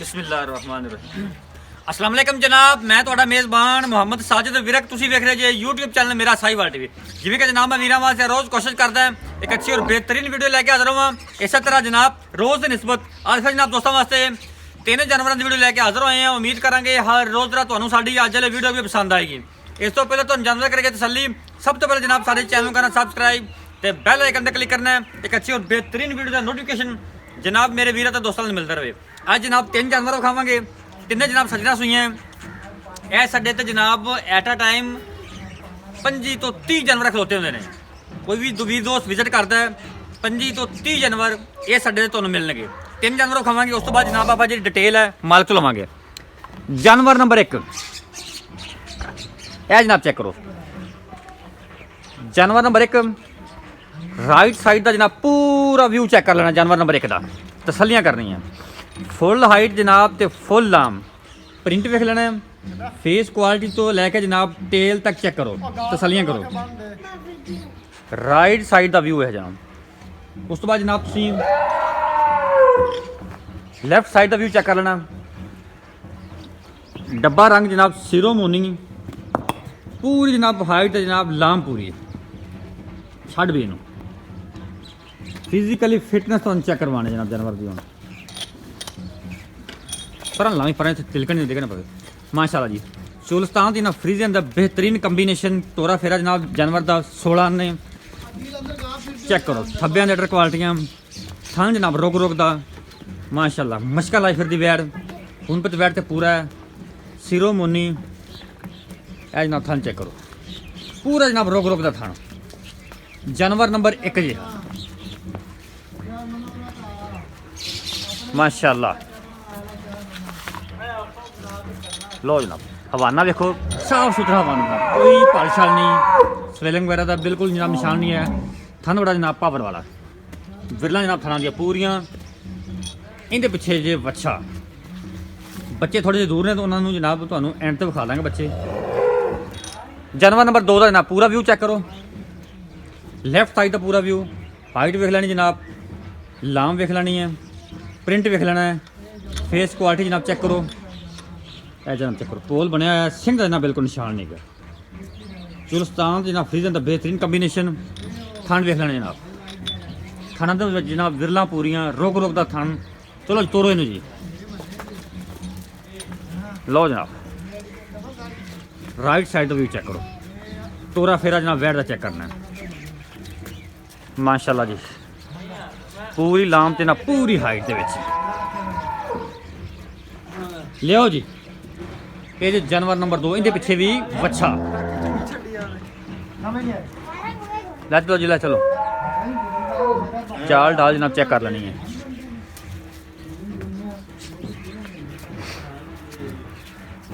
बिस्मिल्लाहिर्रहमानिर्रहीम। अस्सलाम वालेकुम जनाब, मैं ਤੁਹਾਡਾ ਮੇਜ਼ਬਾਨ ਮੁਹੰਮਦ ਸਾजिद ਵਿਰਕ। ਤੁਸੀਂ ਵੇਖ ਰਹੇ ਜੇ YouTube ਚੈਨਲ ਮੇਰਾ ਸਾਈਵਾਲ ਟੀਵੀ। ਜਿਵੇਂ ਕਿ ਜਨਾਬ ਮੈਂ ਵੀਰਾਂ ਵਾਸਤੇ ਰੋਜ਼ ਕੋਸ਼ਿਸ਼ ਕਰਦਾ ਇੱਕ ਅੱਛੀ ਔਰ ਬਿਹਤਰੀਨ ਵੀਡੀਓ ਲੈ ਕੇ ਹਾਜ਼ਰ ਹਾਂ। ਇਸੇ ਤਰ੍ਹਾਂ ਜਨਾਬ ਰੋਜ਼ ਦੀ ਨਿਸਬਤ ਅੱਜ ਫਿਰ ਜਨਾਬ ਦੋਸਤਾਂ ਵਾਸਤੇ ਤਿੰਨ ਜਾਨਵਰਾਂ ਦੀ ਵੀਡੀਓ ਲੈ ਕੇ ਹਾਜ਼ਰ ਹੋਏ ਹਾਂ। ਉਮੀਦ ਕਰਾਂਗੇ ਹਰ ਰੋਜ਼ ਤਰ੍ਹਾਂ ਤੁਹਾਨੂੰ ਸਾਡੀ ਅੱਜ ਵਾਲੀ ਵੀਡੀਓ ਵੀ ਪਸੰਦ ਆਏਗੀ। ਇਸ ਤੋਂ ਪਹਿਲਾਂ ਤੁਹਾਨੂੰ ਜਾਣਕਾਰੀ ਕਰਕੇ ਤਸੱਲੀ, ਸਭ ਤੋਂ ਪਹਿਲਾਂ ਜਨਾਬ ਸਾਡੇ ਚੈਨਲ ਨੂੰ ਕਰਨਾ ਸਬਸਕ੍ਰਾਈਬ ਤੇ ਬੈਲ ਆਈਕਨ ਤੇ ਕਲਿੱਕ ਕਰਨਾ ਹੈ। ਇੱਕ ਅੱਛੀ ਔਰ ਬਿਹਤਰੀਨ ਵੀਡੀਓ ਦਾ ਨੋਟੀਫਿਕੇਸ਼ਨ जनाब मेरे वीर तो दोस्तों को मिलता रहे। आज जनाब तीन जानवर खावे, तिने जनाब सजना सुइयां। यह साडे ते जनाब एट अ टाइम 25 तो 30 जानवर खलोते होंगे ने। कोई भी वीर दोस्त विजिट करता है 25 तो 30 जानवर ये साडे तुहानूं मिलणगे। तीन जानवर खावे, उस तो बाद जनाब आप जी डिटेल है मालिक तो लवांगे। जानवर नंबर 1 यह जनाब चेक करो। जानवर नंबर 1 राइट साइड का जनाब पूरा व्यू चेक कर लेना। जानवर नंबर 1 का तसलियाँ करनी है। फुल हाइट जनाब ते फुल लाम प्रिंट वेख लेना है। फेस क्वालिटी तो लैके जनाब टेल तक चेक करो, तसलियाँ करो। राइट साइड का व्यू है जनाब। उस तो बाद जनाब तुसीं लैफ्ट साइड का व्यू चेक कर लेना। डब्बा रंग जनाब सिरोमोनी पूरी जनाब हाइट जनाब लाम पूरी छड़ भी इनू फिजिकली फिटनेस तो चेक करवाने जनाब जानवर की। पर लावी पर तिलकन नहीं देखना पवे माशाल्लाह जी। चुलस्तान की ना फ्रीजियन का बेहतरीन कंबीनेशन तोरा फेरा जनाब जानवर का 16 ने चेक करो। थब्बियां लीटर क्वालिटियां थान जनाब रोक रोक का माशाल्लाह मशका लाई फिर दी वैड खून पत वैड तो पूरा है सिरोमोनी। है जनाब थान चेक करो पूरा जनाब रोक रोक का थान। जानवर नंबर 1 जी माशाल्लाह। लो जनाब हवाना देखो साफ सुथरा हवाना, कोई पालशाल नहीं, स्वेलिंग वगैरह का बिल्कुल जनाब निशान नहीं है। थन बड़ा जनाब पावर वाला विरला जनाब थाना दिया पूरियां। इनके पिछे जे बच्चा बच्चे थोड़े जे दूर ने तो उन्होंने जनाब तुहानू एंड ते विखा देंगे बच्चे। जानवर नंबर 2 का जनाब पूरा व्यू चेक करो। लैफ्ट साइड का पूरा व्यू हाइट वेख लेनी जनाब, लाम वेख लेनी है, प्रिंट वेख लेना है। फेस क्वालिटी जनाब चेक करो। यह जनाब चेक करो पोल बनया है सिंह का जनाब बिल्कुल निशान नहीं है। चुलस्तान जनाब फ्रीजन का बेहतरीन कंबीनेशन। थान वेख लेना जनाब, थाना तो जनाब विरला पूरियां रोक रोक का थान। चलो तोरो इनू जी। लो जनाब राइट साइड का व्यू चेक करो। तोरा फेरा जनाब वैट का चेक करना है माशाल्लाह जी। पूरी लाम ते ना पूरी हाइट दे विच लियो जी। ये जो जानवर नंबर 2 इनके पिछे भी बच्चा लै चलो जी, लै चलो चाल डाल जनाब चेक कर लेनी है।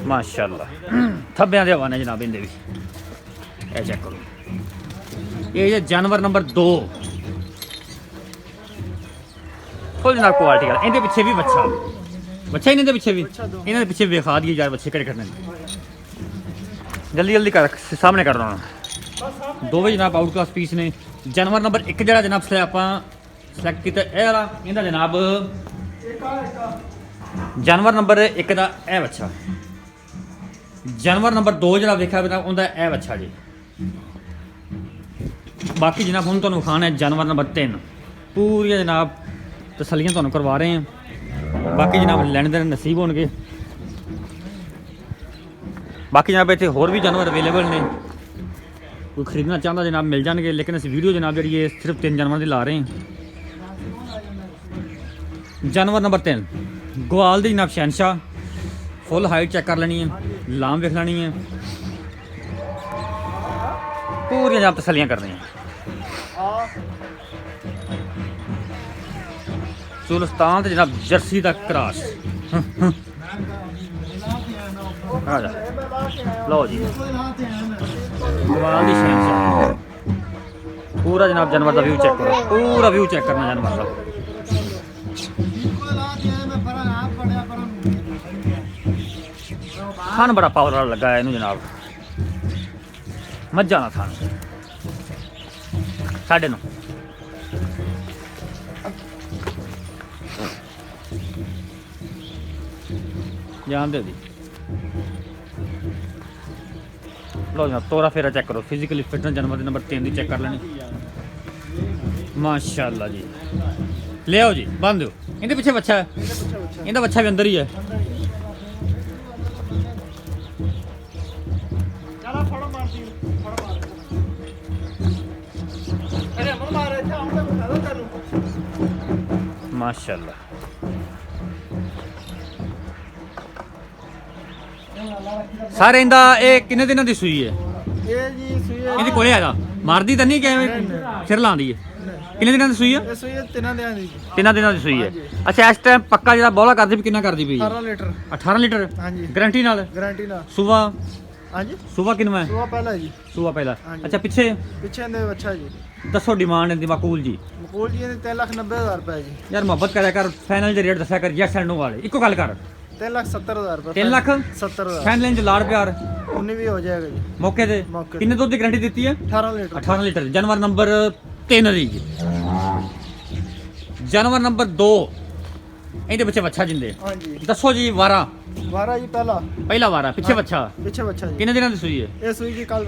माशाल्लाह थब्बियां दे हवाने जनाब इनके भी। ये चेक करो। ये जानवर नंबर 2 फुल जनाब क्वालिटी का। इनके पिछे भी बच्चा बच्चा इन्हें पिछे भी इन्हें पिछे विखा दिए यार बच्चे कड़े करने। जल्दी जल्दी कर सामने कर रहा हूँ। दो भी जनाब आउट क्लास पीस ने। जानवर नंबर 1 जरा जनाब आप सिलेक्ट किया यह वाला इनका जनाब। जानवर नंबर 1 का यह बच्चा। जानवर नंबर 2 जरा देखा उनका यह बच्चा जी। बाकी जनाब हम तुहानूं खाना है जानवर नंबर 3 पूरी जनाब तसलियां तुहानूं करवा रहे हैं। बाकी जनाब लैने देने नसीब होणगे। बाकी जनाब इत्थे होर भी जानवर अवेलेबल ने, कोई खरीदना चाहता जनाब मिल जाएंगे। लेकिन अस वीडियो जनाब जी सिर्फ 3 जानवर की ला रहे हैं। जानवर नंबर 3 ग्वाल दी जनाब शहनशाह। फुल हाइट चेक कर लेनी है, लाम वेख लेनी है, पूरी जनाब तसलियां करनी है। चुलस्तान तो जनाब जर्सी का क्रॉस। लो जी पूरा जनाब जानवर का व्यू चेक करो। पूरा व्यू चेक करना जानवर का। थान बड़ा पावर वाला लगा है इनू जनाब। मज्जा ना थान 9.5। ਜਾਣ ਦਿਓ ਜੀ। ਲਓ ਜਨਾਬ ਤੋਰਾ ਫੇਰਾ ਚੈੱਕ ਕਰੋ, ਫਿਜ਼ੀਕਲੀ ਫਿਟਨੈਸ ਜਾਨਵਰ ਦੇ ਨੰਬਰ 3 ਦੀ ਚੈੱਕ ਕਰ ਲੈਣੀ। ਮਾਸ਼ਾਅੱਲਾ ਜੀ, ਲਿਆਓ ਜੀ ਬੰਦ ਦਿਓ। ਇਹਦੇ ਪਿੱਛੇ ਬੱਚਾ ਹੈ, ਇਹਦਾ ਬੱਚਾ ਵੀ ਅੰਦਰ ਹੀ ਹੈ। ਮਾਸ਼ਾਅੱਲਾ ਸਾਰੇ ਇਹਦਾ ਇਹ ਕਿੰਨੇ ਦਿਨਾਂ ਦੀ ਸੂਈ ਹੈ? ਇਹ ਜੀ ਸੂਈ ਹੈ ਇਹਦੇ ਕੋਲੇ ਆਦਾ ਮਾਰਦੀ ਤਾਂ ਨਹੀਂ ਕਿਵੇਂ ਸਿਰ ਲਾਉਂਦੀ ਹੈ? ਕਿੰਨੇ ਦਿਨਾਂ ਦੀ ਸੂਈ ਹੈ? ਇਹ ਸੂਈ ਹੈ ਤਿੰਨਾਂ ਦਿਨਾਂ ਦੀ ਜੀ। 3 ਦਿਨਾਂ ਦੀ ਸੂਈ ਹੈ। ਅੱਛਾ ਇਸ ਟਾਈਮ ਪੱਕਾ ਜਿਹੜਾ ਬੋਲਾ ਕਰਦੀ ਵੀ ਕਿੰਨਾ ਕਰਦੀ ਪਈ? 18 ਲੀਟਰ 18 ਲੀਟਰ ਹਾਂਜੀ ਗਾਰੰਟੀ ਨਾਲ। ਗਾਰੰਟੀ ਨਾਲ। ਸੁਬਾ ਹਾਂਜੀ ਸੁਬਾ ਕਿੰਨਾ ਹੈ? ਸੂਆ ਪਹਿਲਾ ਜੀ। ਸੁਬਾ ਪਹਿਲਾ। ਹਾਂਜੀ। ਅੱਛਾ ਪਿੱਛੇ ਪਿੱਛੇ ਦੇ ਬੱਚਾ ਜੀ। ਦੱਸੋ ਡਿਮਾਂਡ ਇਹਦੀ ਮਾਕੂਲ ਜੀ। ਮਕੂਲ ਜੀ ਇਹਦੇ 3,90,000 ਰੁਪਏ ਜੀ। ਯਾਰ ਮੁਹੱਬਤ ਕਰਿਆ ਕਰ, ਫਾਈਨਲ ਦੇ ਰੇਟ ਦੱਸਿਆ ਕਰ ਯੈਸ ਐਂਡ ਨੋ ਵਾਲੇ, ਇੱਕੋ ਗੱਲ ਕਰ। 3,70,000 ਰੁਪਏ 3,70,000 ਫਾਈਨਲ ਚ ਲਾੜ ਪਿਆਰ 19 ਵੀ ਹੋ ਜਾਏਗਾ ਜੀ ਮੌਕੇ ਤੇ। ਮੌਕੇ ਤੇ। ਕਿੰਨੇ ਦੁੱਧ ਦੀ ਗਾਰੰਟੀ ਦਿੱਤੀ ਹੈ? 18 ਲੀਟਰ 18 ਲੀਟਰ। ਜਾਨਵਰ ਨੰਬਰ 3 ਦੀ ਜੀ। ਜਾਨਵਰ ਨੰਬਰ 2 ਇਹਦੇ ਪਿੱਛੇ ਬੱਚਾ ਜਿੰਦੇ। ਹਾਂਜੀ ਦੱਸੋ ਜੀ ਵਾਰਾ। 12 ਜੀ ਪਹਿਲਾ ਵਾਰਾ ਪਿੱਛੇ ਬੱਚਾ ਪਿੱਛੇ ਬੱਚਾ ਜੀ। ਕਿੰਨੇ ਦਿਨਾਂ ਦੀ ਸੂਈ ਹੈ? ਇਹ ਸੂਈ ਜੀ ਕੱਲ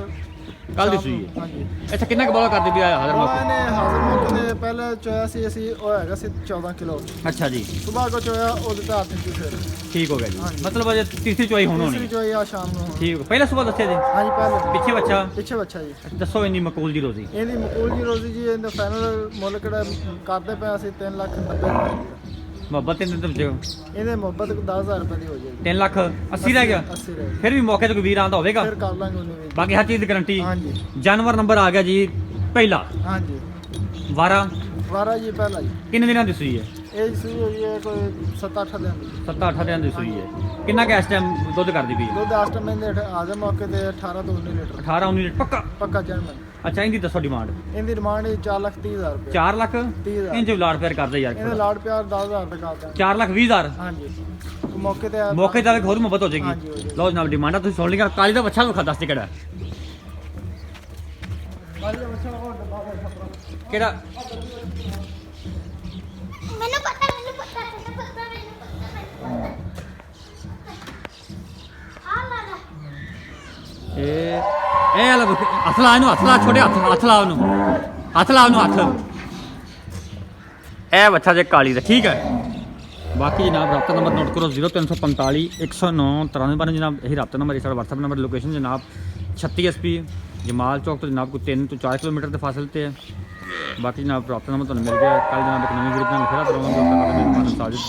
ਕੱਲ ਦੀ ਸੂਈ ਹੈ। ਹਾਂਜੀ ਅੱਛਾ ਕਿੰਨਾ ਕੁ ਬੋਲਾ ਕਰਦੀ ਵੀ ਹਾਜ਼ਰ ਉਹ ਮੌਕੇ? ਇਹਨੇ ਹਾਜ਼ਰ ਮੌਕੇ ਦੇ ਪਹਿਲੇ ਚੋਇਆ ਸੀ ਅਸੀਂ, ਉਹ ਹੈਗਾ ਸੀ 14 ਕਿਲੋ। ਅੱਛਾ ਜੀ ਸਵੇਰ ਕੋ ਚੋਇਆ ਉਹਦੇ ਤਾਂ ਹੱਥ ਚ ਫਿਰ ਠੀਕ ਹੋ ਗਿਆ ਜੀ। ਹਾਂਜੀ। ਮਤਲਬ ਅਜੇ ਤੀਸਰੀ ਚੋਈ ਹੁਣ ਤੀਸਰੀ ਹੋਣੀ। ਚੋਈ ਆ ਸ਼ਾਮ ਨੂੰ ਹੁਣ। ਠੀਕ ਹੋ ਪਹਿਲਾਂ ਸੁਬਾ ਦੱਸਿਆ ਜੀ। ਹਾਂਜੀ ਪਹਿਲੇ ਪਿੱਛੇ ਬੱਚਾ। ਪਿੱਛੇ ਬੱਚਾ ਜੀ। ਦੱਸੋ ਇੰਨੀ ਮਕੂਲ ਦੀ ਰੋਜ਼ੀ। ਇਹਦੀ ਮਕੂਲ ਜੀ ਰੋਜ਼ੀ ਜੀ ਇਹਦਾ ਫਾਈਨਲ ਮੁੱਲ ਕਿਹੜਾ ਕਰਦੇ ਪਏ ਅਸੀਂ 3,90,000 ਮੁਹੱਬਤ ਤੇ ਨਿੰਦਮ ਚ ਇਹਦੇ ਮੁਹੱਬਤ 10,000 ਰੁਪਏ ਦੀ ਹੋ ਜਾਏਗੀ। 3 ਲੱਖ 80 ਰਹਿ ਗਿਆ। 80 ਰਹਿ ਗਈ। ਫਿਰ ਵੀ ਮੌਕੇ ਤੇ ਕੋਈ ਵੀਰ ਆਂਦਾ ਹੋਵੇਗਾ। ਫਿਰ ਕਰ ਲਾਂਗੇ ਉਹਨੇ ਵੀ। ਬਾਕੀ ਹਰ ਚੀਜ਼ ਦੀ ਗਾਰੰਟੀ। ਹਾਂਜੀ ਜਾਨਵਰ ਨੰਬਰ ਆ ਗਿਆ ਜੀ ਪਹਿਲਾ ਹਾਂਜੀ ਵਾਰਾ। 12 ਜੀ ਪਹਿਲਾ ਜੀ। ਕਿੰਨੇ ਦਿਨਾਂ ਦੀ ਸੂਈ ਹੈ? ਇਹ ਸੂਈ ਹੋਈ ਹੈ ਕੋਈ 7-8 ਦਿਨ ਦੀ। 7-8 ਦਿਨਾਂ ਦੀ ਸੂਈ ਹੈ। ਕਿੰਨਾ ਕੁ ਇਸ ਟਾਈਮ ਦੁੱਧ ਕਰਦੀ ਪਈ ਹੈ? ਦੁੱਧ ਇਸ ਟਾਈਮ ਇਹਦੇ ਆਜ਼ਮ ਮੌਕੇ ਤੇ 18 ਤੋਂ 19 ਲੀਟਰ 18-19 ਲੀਟਰ ਪੱਕਾ। ਪੱਕਾ ਜਰਮਨ। ਅੱਛਾ ਇਹਦੀ ਦੱਸੋ ਡਿਮਾਂਡ। ਇਹਦੀ ਡਿਮਾਂਡ ਹੈ 4,30,000 ਰੁਪਏ। 4 ਲੱਖ 30,000 ਇੰਜ ਲਾੜ ਪਿਆਰ ਕਰਦਾ ਯਾਰ। ਇਹਦੇ ਲਾੜ ਪਿਆਰ 10,000 ਰੁਪਏ ਕਰਦਾ। 4 ਲੱਖ 20,000 ਹਾਂਜੀ ਮੌਕੇ ਤੇ ਮੌਕੇ ਤੇ ਹੋਰ ਮੁਹੱਬਤ ਹੋ ਹਾਂਜੀ, ਹੋ ਜਾਏਗੀ। ਜਾਏਗੀ। ਲਓ ਜਨਾਬ ਡਿਮਾਂਡਾਂ ਤੁਸੀਂ ਸੁਣ ਲਈਆਂ। ਕਾਲੀ ਦਾ ਬੱਚਾ ਵਿਖਾ ਦੱਸ ਦੇ ਕਿਹੜਾ ਕਿਹੜਾ। ਮੈਨੂੰ ਪਤਾ ਮੈਨੂੰ ਪਤਾ ਮੈਨੂੰ ਪਤਾ ਮੈਨੂੰ ਪਤਾ ਆ ਲਾ ਲਾ ਇਹ ਵਾਲਾ ਹੱਥ ਲਾ ਇਹਨੂੰ, ਹੱਥ ਲਾ ਛੋਟੇ ਹੱਥ ਲਾ ਉਹਨੂੰ, ਹੱਥ ਲਾ ਉਹਨੂੰ ਹੱਥ। ਇਹ ਬੱਚਾ ਜੇ ਕਾਲੀ ਦਾ ਠੀਕ ਹੈ। ਬਾਕੀ ਜਨਾਬ ਰਾਬਤਾ ਨੰਬਰ ਨੋਟ ਕਰੋ 0345 109 93 ਜਨਾਬ ਇਹੀ ਰਾਬਤਾ ਨੰਬਰ ਹੈ। ਸਾਡਾ WhatsApp ਨੰਬਰ। ਲੋਕੇਸ਼ਨ ਜਨਾਬ 36 SP ਜਮਾਲ ਚੌਕ ਤੋਂ ਜਨਾਬ ਕੋਈ 3 ਤੋਂ 4 ਕਿਲੋਮੀਟਰ ਦੇ ਫਾਸਲੇ ਤੇ ਹੈ। ਬਾਕੀ ਜਨਾਬ ਰਾਬਤਾ ਨੰਬਰ ਤੁਹਾਨੂੰ ਮਿਲ ਗਿਆ। ਕੱਲ ਜਨਾਬ ਇੱਕ ਨਵੀਂ ਵੀਡੀਓ ਨਾਲ ਫਿਰ ਆਵਾਂਗੇ। ਸਾਜਿਦ